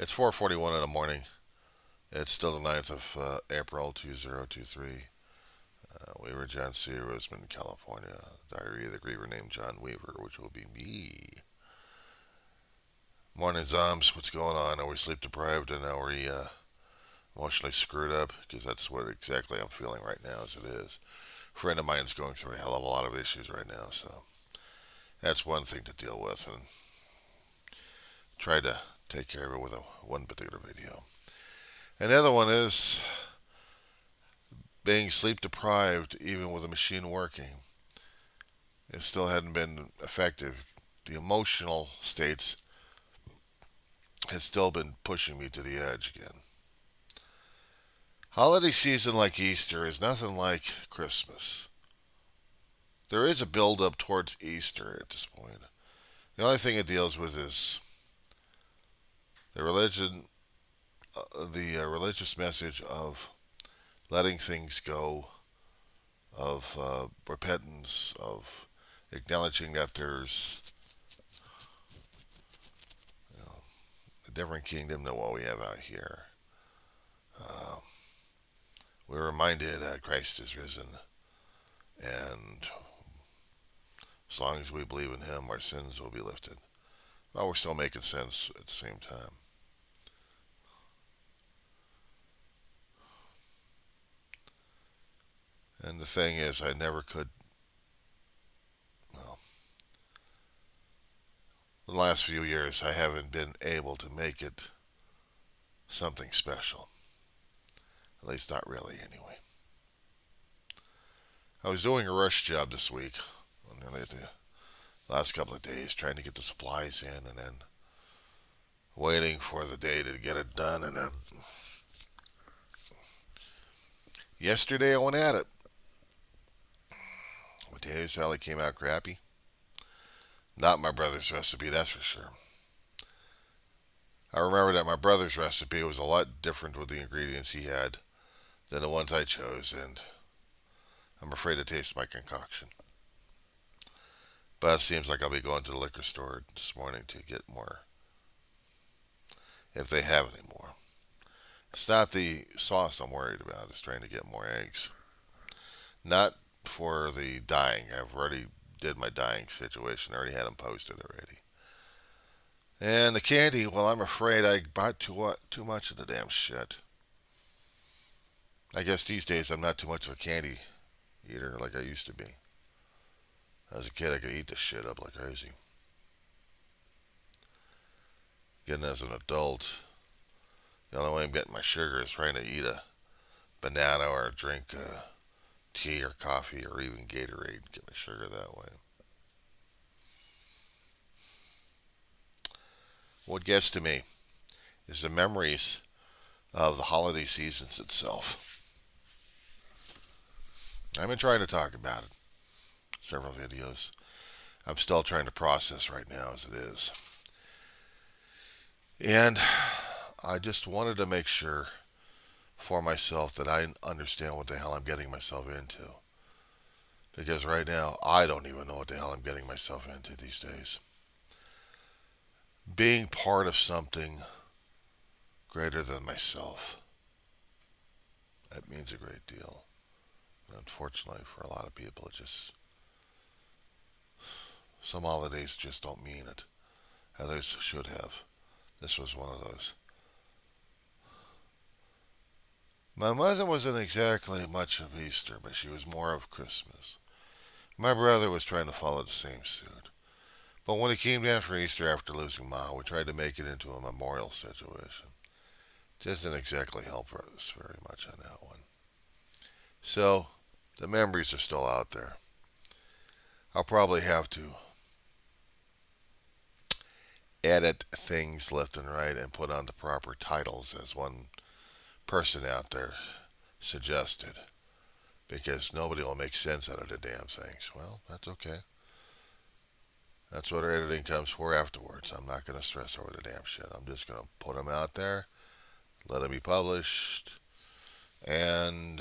It's 4:41 in the morning. It's still the 9th of April 2023. We were John C. Roseman, California. Diary of the Griever named John Weaver, which will be me. Morning, Zoms. What's going on? Are we sleep deprived and are we emotionally screwed up? Because that's what exactly I'm feeling right now, as it is. A friend of mine's going through a hell of a lot of issues right now, so that's one thing to deal with, and try to take care of it with one particular video. Another one is being sleep deprived, even with a machine working. It still hadn't been effective. The emotional states has still been pushing me to the edge again. Holiday season like Easter is nothing like Christmas. There is a build up towards Easter at this point. The only thing it deals with is the religion, the religious message of letting things go, of repentance, of acknowledging that there's a different kingdom than what we have out here. Uh, we're reminded that Christ is risen, and as long as we believe in Him, our sins will be lifted. Well, we're still making sense at the same time. And the thing is, I never could, well, the last few years, I haven't been able to make it something special. At least not really, anyway. I was doing a rush job this week, the last couple of days, trying to get the supplies in and then waiting for the day to get it done. And then yesterday I went at it. Potato salad came out crappy. Not my brother's recipe, that's for sure. I remember that my brother's recipe was a lot different with the ingredients he had than the ones I chose, and I'm afraid to taste my concoction. But it seems like I'll be going to the liquor store this morning to get more, if they have any more. It's not the sauce I'm worried about, it's trying to get more eggs. Not for the dyeing. I've already did my dyeing situation. I already had them posted already. And the candy, well, I'm afraid I bought too much of the damn shit. I guess these days I'm not too much of a candy eater like I used to be. As a kid, I could eat this shit up like crazy. Getting as an adult, the only way I'm getting my sugar is trying to eat a banana or drink tea or coffee or even Gatorade. Get my sugar that way. What gets to me is the memories of the holiday seasons itself. I've been trying to talk about it. Several videos. I'm still trying to process right now as it is. And I just wanted to make sure for myself that I understand what the hell I'm getting myself into. Because right now, I don't even know what the hell I'm getting myself into these days. Being part of something greater than myself, that means a great deal. And unfortunately, for a lot of people, it just, some holidays just don't mean it. Others should have. This was one of those. My mother wasn't exactly much of Easter, but she was more of Christmas. My brother was trying to follow the same suit. But when it came down for Easter after losing Ma, we tried to make it into a memorial situation. Just didn't exactly help us very much on that one. So, the memories are still out there. I'll probably have to edit things left and right and put on the proper titles, as one person out there suggested, because nobody will make sense out of the damn things. Well, that's okay. That's what our editing comes for afterwards. I'm not going to stress over the damn shit. I'm just going to put them out there, let them be published, and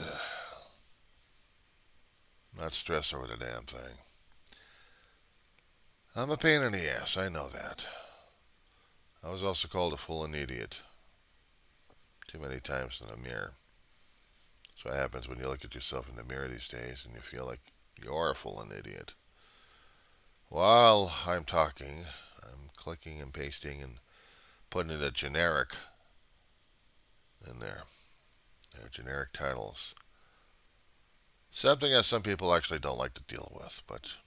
not stress over the damn thing. I'm a pain in the ass, I know that. I was also called a fool and idiot too many times in the mirror. That's what happens when you look at yourself in the mirror these days and you feel like you're a full an idiot. While I'm talking, I'm clicking and pasting and putting in a generic in there. They're generic titles. Something that some people actually don't like to deal with, but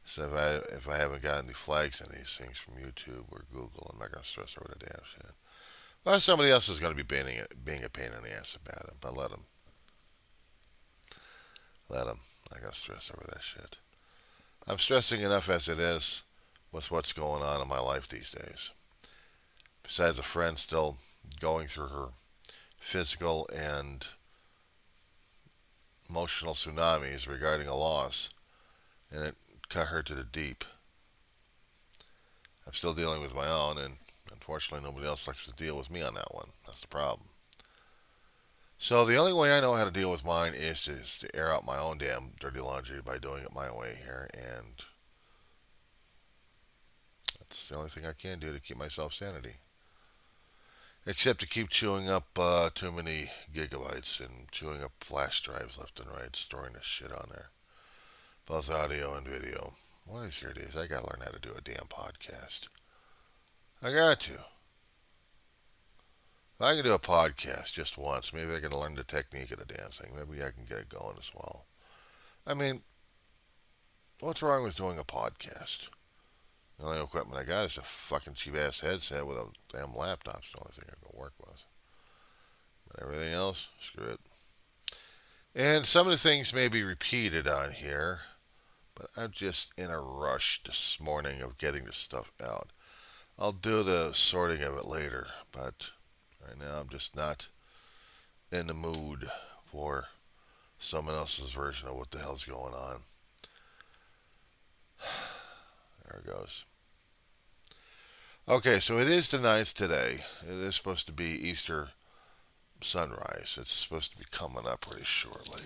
so if I haven't got any flags on these things from YouTube or Google, I'm not going to stress over the damn shit. Well, somebody else is going to be being a pain in the ass about it, but let them. Let them. I got to stress over that shit. I'm stressing enough as it is with what's going on in my life these days. Besides a friend still going through her physical and emotional tsunamis regarding a loss, and it cut her to the deep. I'm still dealing with my own, and unfortunately, nobody else likes to deal with me on that one. That's the problem. So the only way I know how to deal with mine is to air out my own damn dirty laundry by doing it my way here, and that's the only thing I can do to keep myself sanity. Except to keep chewing up too many gigabytes and chewing up flash drives left and right, storing this shit on there. Both audio and video. One of these here days, I gotta learn how to do a damn podcast. I got to. If I can do a podcast just once, maybe I can learn the technique of the damn thing. Maybe I can get it going as well. I mean, what's wrong with doing a podcast? The only equipment I got is a fucking cheap ass headset with a damn laptop. It's the only thing I can work with. But everything else, screw it. And some of the things may be repeated on here, but I'm just in a rush this morning of getting this stuff out. I'll do the sorting of it later, but right now I'm just not in the mood for someone else's version of what the hell's going on. There it goes. Okay, so it is the 9th today. It is supposed to be Easter sunrise. It's supposed to be coming up pretty shortly.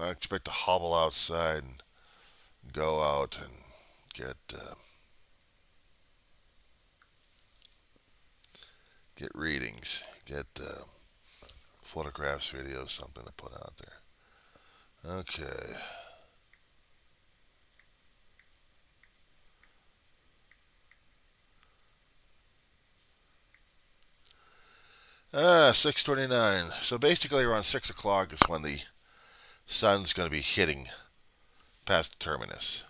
I expect to hobble outside and go out and get readings, get photographs, videos, something to put out there. Okay. 6:29. So basically around 6 o'clock is when the sun's going to be hitting past the terminus.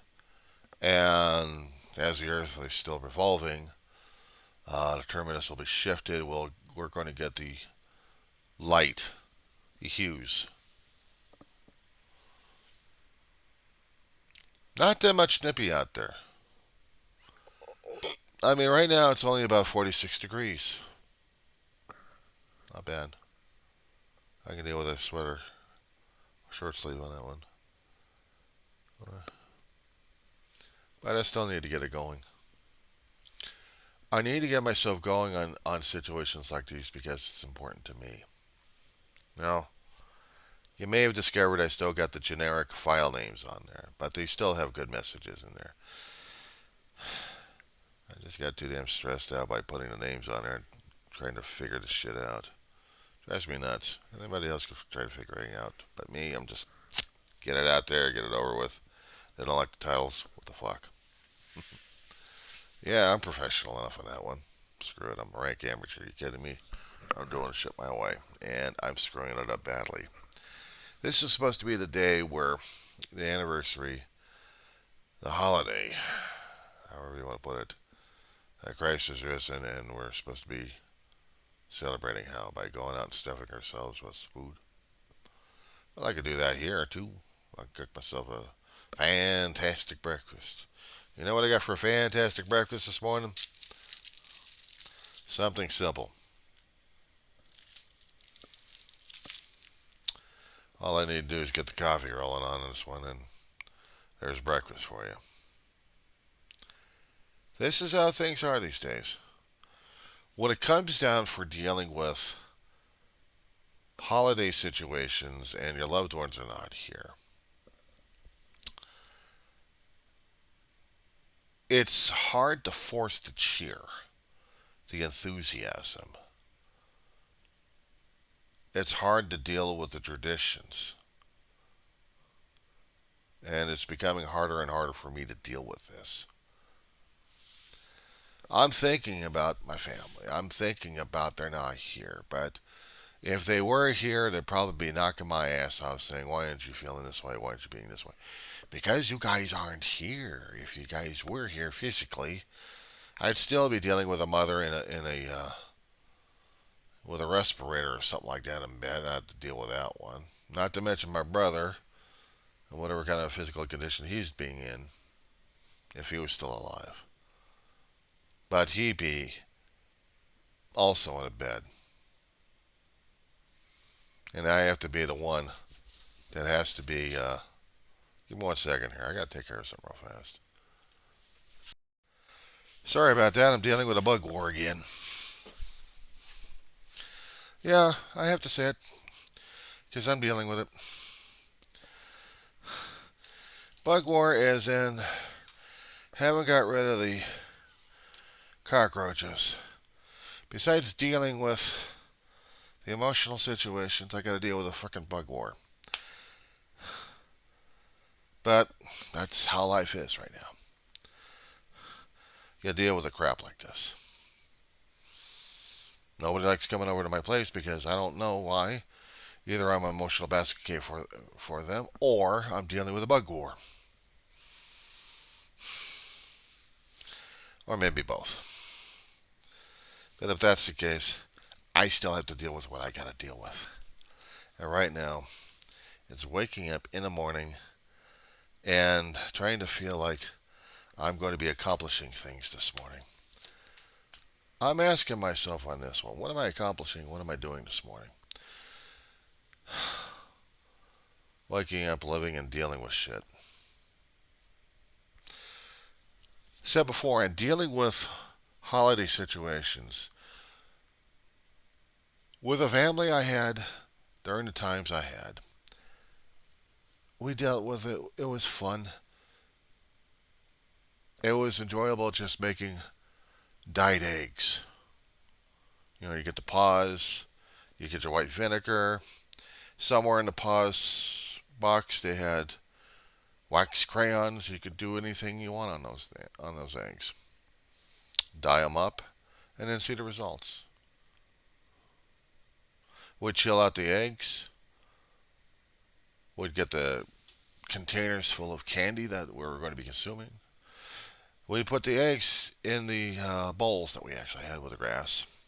And as the Earth is still revolving, the terminus will be shifted. We're going to get the light, the hues. Not that much nippy out there. I mean, right now it's only about 46 degrees. Not bad. I can deal with a sweater, short sleeve on that one. But I still need to get it going. I need to get myself going on situations like these because it's important to me. Now, you may have discovered I still got the generic file names on there, but they still have good messages in there. I just got too damn stressed out by putting the names on there and trying to figure this shit out. Drives me nuts. Anybody else could try to figure it out, but me, I'm just get it out there, get it over with. They don't like the titles. What the fuck? Yeah, I'm professional enough on that one. Screw it. I'm a rank amateur. Are you kidding me? I'm doing shit my way, and I'm screwing it up badly. This is supposed to be the day where the anniversary, the holiday, however you want to put it, that Christ is risen, and we're supposed to be celebrating how? By going out and stuffing ourselves with food. Well, I could do that here, too. I could cook myself a fantastic breakfast. You know what I got for a fantastic breakfast this morning? Something simple. All I need to do is get the coffee rolling on this one, and there's breakfast for you. This is how things are these days. When it comes down for dealing with holiday situations and your loved ones are not here, it's hard to force the cheer. the enthusiasm. It's hard to deal with the traditions, and it's becoming harder and harder for me to deal with this. I'm thinking about my family. I'm thinking about they're not here, but if they were here, they'd probably be knocking my ass off saying, why aren't you feeling this way? Why aren't you being this way? Because you guys aren't here. If you guys were here physically, I'd still be dealing with a mother with a respirator or something like that in bed. I have to deal with that one. Not to mention my brother and whatever kind of physical condition he's being in if he was still alive. But he'd be also in a bed. And I have to be the one that has to be. Give me 1 second here. I got to take care of something real fast. Sorry about that. I'm dealing with a bug war again. Yeah, I have to say it because I'm dealing with it. Bug war is in haven't got rid of the cockroaches. Besides dealing with the emotional situations, I got to deal with a freaking bug war. But that's how life is right now. You got to deal with a crap like this. Nobody likes coming over to my place because I don't know why. Either I'm an emotional basket case for them, or I'm dealing with a bug war. Or maybe both. But if that's the case, I still have to deal with what I got to deal with. And right now, it's waking up in the morning and trying to feel like I'm going to be accomplishing things this morning. I'm asking myself on this one, what am I accomplishing? What am I doing this morning? Waking up, living, and dealing with shit. Said before, and dealing with holiday situations. With a family I had, during the times I had, we dealt with it. It was fun. It was enjoyable just making dyed eggs. You know, you get the paws, you get your white vinegar. Somewhere in the paws box, they had wax crayons. You could do anything you want on those eggs. Dye them up, and then see the results. We'd chill out the eggs. We'd get the containers full of candy that we were going to be consuming. We put the eggs in the bowls that we actually had with the grass,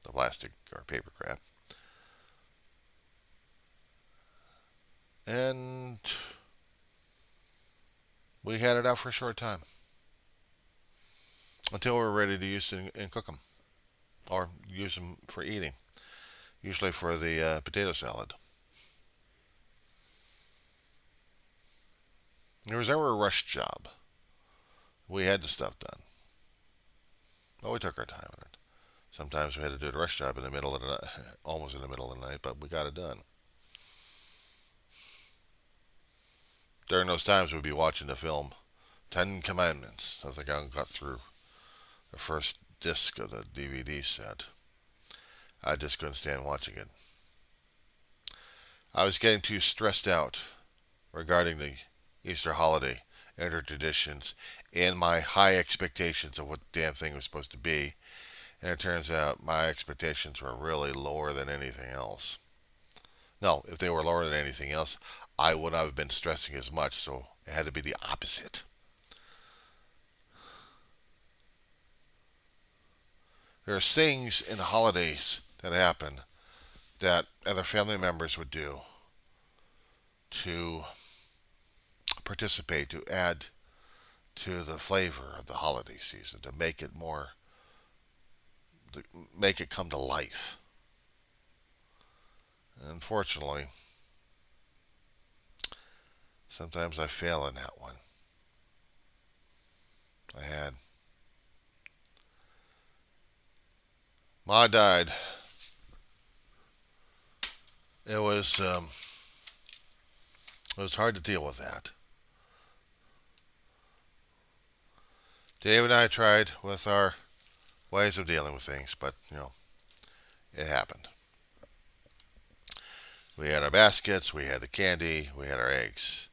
the plastic or paper crap. And we had it out for a short time until we were ready to use it and cook them or use them for eating, usually for the potato salad. It was never a rush job. We had the stuff done. But we took our time on it. Sometimes we had to do a rush job in the middle of the night, almost in the middle of the night, but we got it done. During those times, we'd be watching the film Ten Commandments. I think I got through the first disc of the DVD set. I just couldn't stand watching it. I was getting too stressed out regarding the Easter holiday and their traditions and my high expectations of what the damn thing was supposed to be. And it turns out my expectations were really lower than anything else. No, if they were lower than anything else, I would not have been stressing as much, so it had to be the opposite. There are things in the holidays that happen that other family members would do to participate, to add to the flavor of the holiday season, to make it more, to make it come to life. Unfortunately, sometimes I fail in that one. I had. Ma died. It was hard to deal with that. Dave and I tried with our ways of dealing with things, but it happened. We had our baskets, we had the candy, we had our eggs.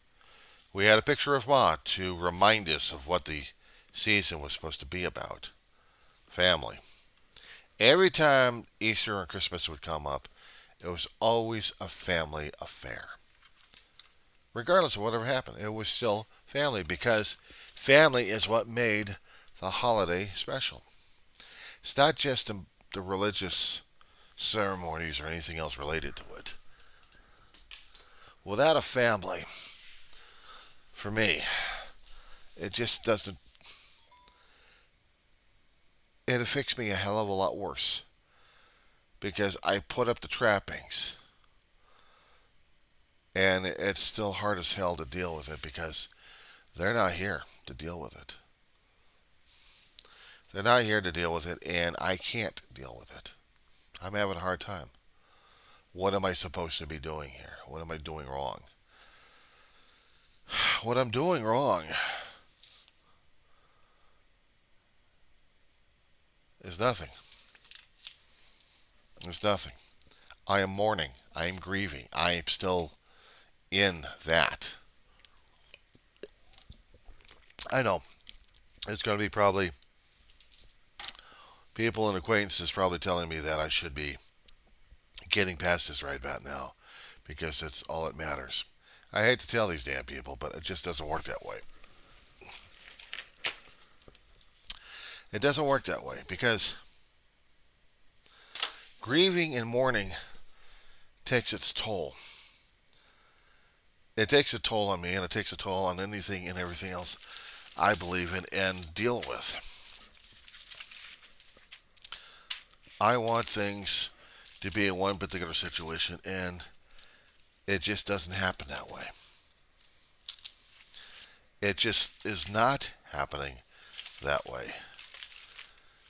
We had a picture of Ma to remind us of what the season was supposed to be about. Family. Every time Easter and Christmas would come up, it was always a family affair. Regardless of whatever happened, it was still family because family is what made the holiday special. It's not just the religious ceremonies or anything else related to it. Without a family, for me, it just doesn't. It affects me a hell of a lot worse because I put up the trappings and it's still hard as hell to deal with it because they're not here to deal with it. They're not here to deal with it, and I can't deal with it. I'm having a hard time. What am I supposed to be doing here? What am I doing wrong? What I'm doing wrong is nothing. It's nothing. I am mourning. I am grieving. I am still in that. I know. It's going to be probably people and acquaintances probably telling me that I should be getting past this right about now because it's all that matters. I hate to tell these damn people, but it just doesn't work that way. It doesn't work that way because grieving and mourning takes its toll. It takes a toll on me, and it takes a toll on anything and everything else I believe in and deal with. I want things to be in one particular situation, and it just doesn't happen that way. It just is not happening that way.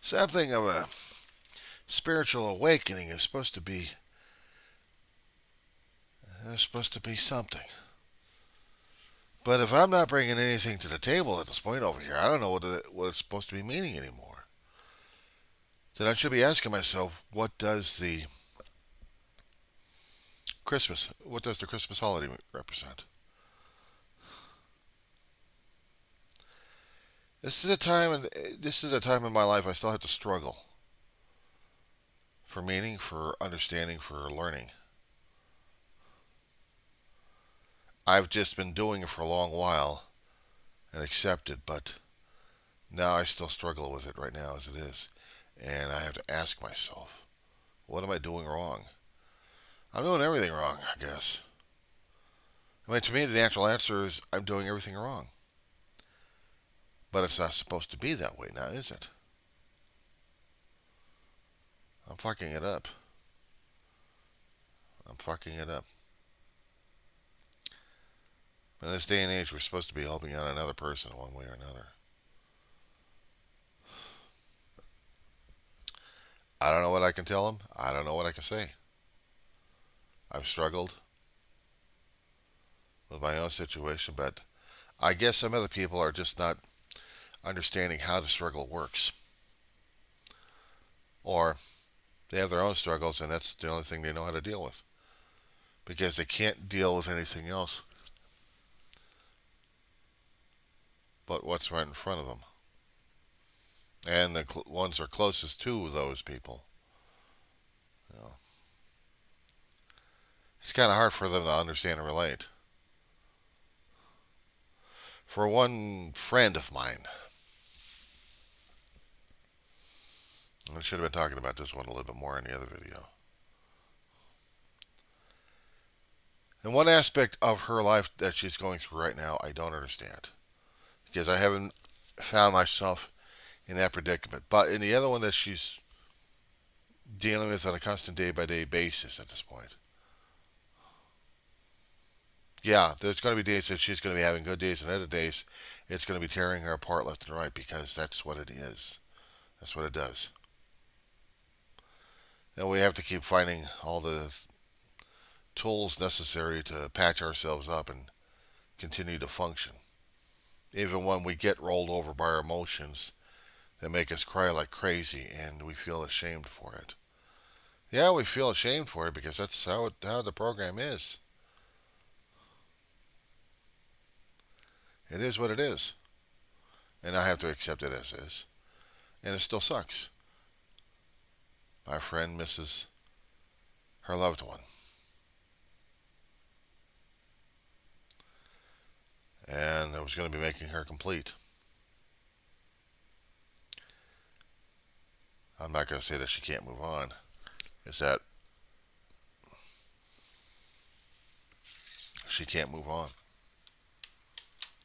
Something of a spiritual awakening is supposed to be something. But if I'm not bringing anything to the table at this point over here, I don't know what it's supposed to be meaning anymore. Then I should be asking myself, what does the Christmas holiday represent? This is a time in my life I still have to struggle for meaning, for understanding, for learning. I've just been doing it for a long while and accepted, but now I still struggle with it right now as it is. And I have to ask myself, what am I doing wrong? I'm doing everything wrong, I guess. I mean, to me, the natural answer is I'm doing everything wrong. But it's not supposed to be that way now, is it? I'm fucking it up. I'm fucking it up. In this day and age, we're supposed to be helping out another person one way or another. I don't know what I can tell them. I don't know what I can say. I've struggled with my own situation, but I guess some other people are just not understanding how the struggle works. Or they have their own struggles, and that's the only thing they know how to deal with. Because they can't deal with anything else but what's right in front of them. And the ones who are closest to those people. You know, it's kind of hard for them to understand and relate. For one friend of mine, I should have been talking about this one a little bit more in the other video. And one aspect of her life that she's going through right now, I don't understand. Because I haven't found myself in that predicament. But in the other one that she's dealing with on a constant day-by-day basis at this point. Yeah, there's going to be days that she's going to be having good days, and other days it's going to be tearing her apart left and right because that's what it is. That's what it does. And we have to keep finding all the tools necessary to patch ourselves up and continue to function. Even when we get rolled over by our emotions, that make us cry like crazy, and we feel ashamed for it. Yeah, we feel ashamed for it because that's how the program is. It is what it is, and I have to accept it as is, and it still sucks. My friend misses her loved one, and it was going to be making her complete. I'm not going to say that she can't move on. It's that she can't move on.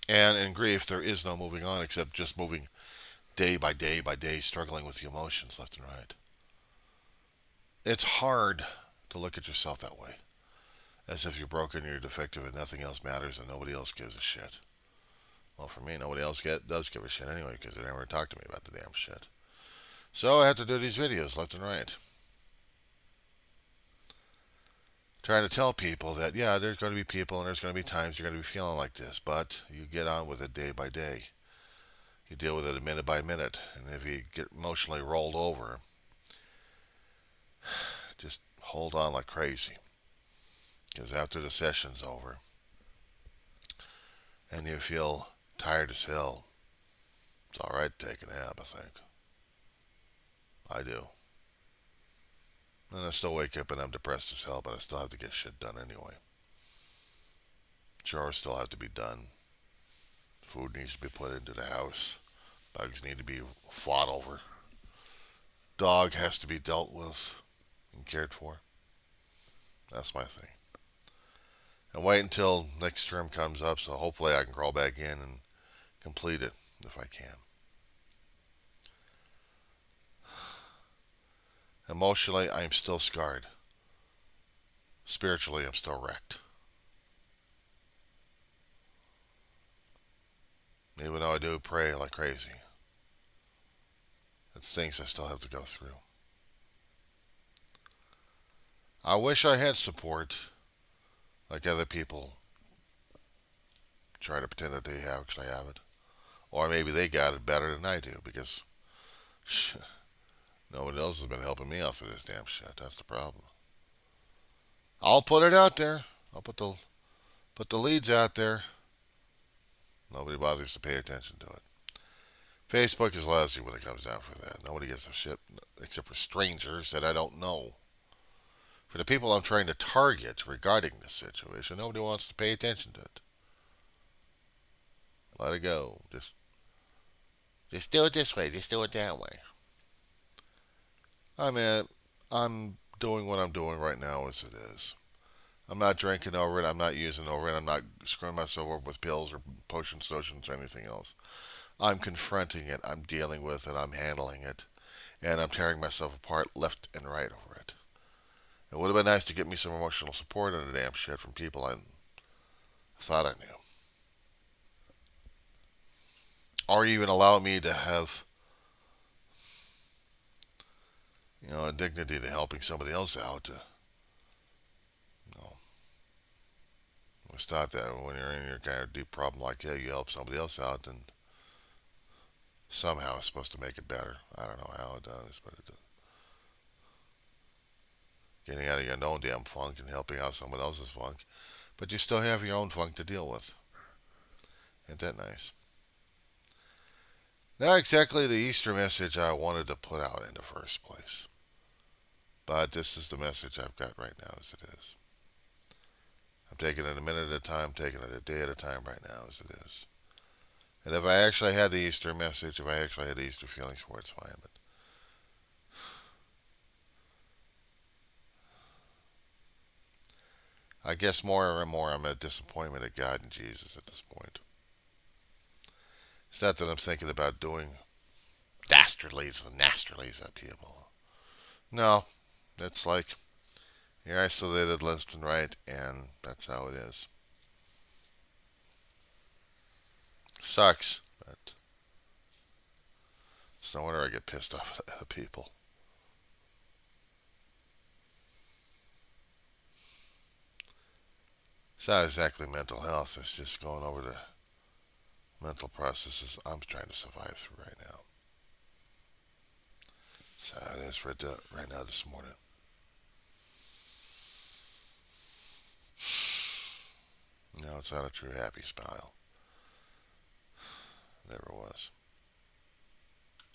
And in grief, there is no moving on except just moving day by day by day, struggling with the emotions left and right. It's hard to look at yourself that way, as if you're broken, you're defective, and nothing else matters, and nobody else gives a shit. Well, for me, nobody else does give a shit anyway, because they never talk to me about the damn shit. So I have to do these videos left and right, trying to tell people that, yeah, there's going to be people and there's going to be times you're going to be feeling like this, but you get on with it day by day. You deal with it minute by minute, and if you get emotionally rolled over, just hold on like crazy, because after the session's over and you feel tired as hell, it's all right to take a nap, I think. I do. And I still wake up and I'm depressed as hell, but I still have to get shit done anyway. Chores still have to be done. Food needs to be put into the house. Bugs need to be fought over. Dog has to be dealt with and cared for. That's my thing. And wait until next term comes up, so hopefully I can crawl back in and complete it if I can. Emotionally, I am still scarred. Spiritually, I'm still wrecked. Even though I do pray like crazy, it's things I still have to go through. I wish I had support like other people try to pretend that they actually have it. Or maybe they got it better than I do because no one else has been helping me out through this damn shit. That's the problem. I'll put it out there. I'll put the leads out there. Nobody bothers to pay attention to it. Facebook is lousy when it comes down for that. Nobody gives a shit except for strangers that I don't know. For the people I'm trying to target regarding this situation, nobody wants to pay attention to it. Let it go. Just do it this way. Just do it that way. I mean, I'm doing what I'm doing right now as it is. I'm not drinking over it. I'm not using over it. I'm not screwing myself up with pills or potion solutions or anything else. I'm confronting it. I'm dealing with it. I'm handling it. And I'm tearing myself apart left and right over it. It would have been nice to get me some emotional support on the damn shit from people I thought I knew. Or even allow me to have, a dignity to helping somebody else out. I always thought that when you're in your kind of deep problem like that, you help somebody else out, and somehow it's supposed to make it better. I don't know how it does, but it does. Getting out of your own damn funk and helping out someone else's funk, but you still have your own funk to deal with. Ain't that nice? Not exactly the Easter message I wanted to put out in the first place, but this is the message I've got right now as it is. I'm taking it a minute at a time, taking it a day at a time right now as it is. And if I actually had the Easter message, if I actually had the Easter feelings for it, it's fine. But I guess more and more I'm a disappointment at God and Jesus at this point. It's not that I'm thinking about doing dastardlies and nastardies at people. No, it's like you're isolated left and right, and that's how it is. Sucks, but it's no wonder I get pissed off at other people. It's not exactly mental health, it's just going over the mental processes I'm trying to survive through right now. That's how it is right now this morning. No, it's not a true happy smile.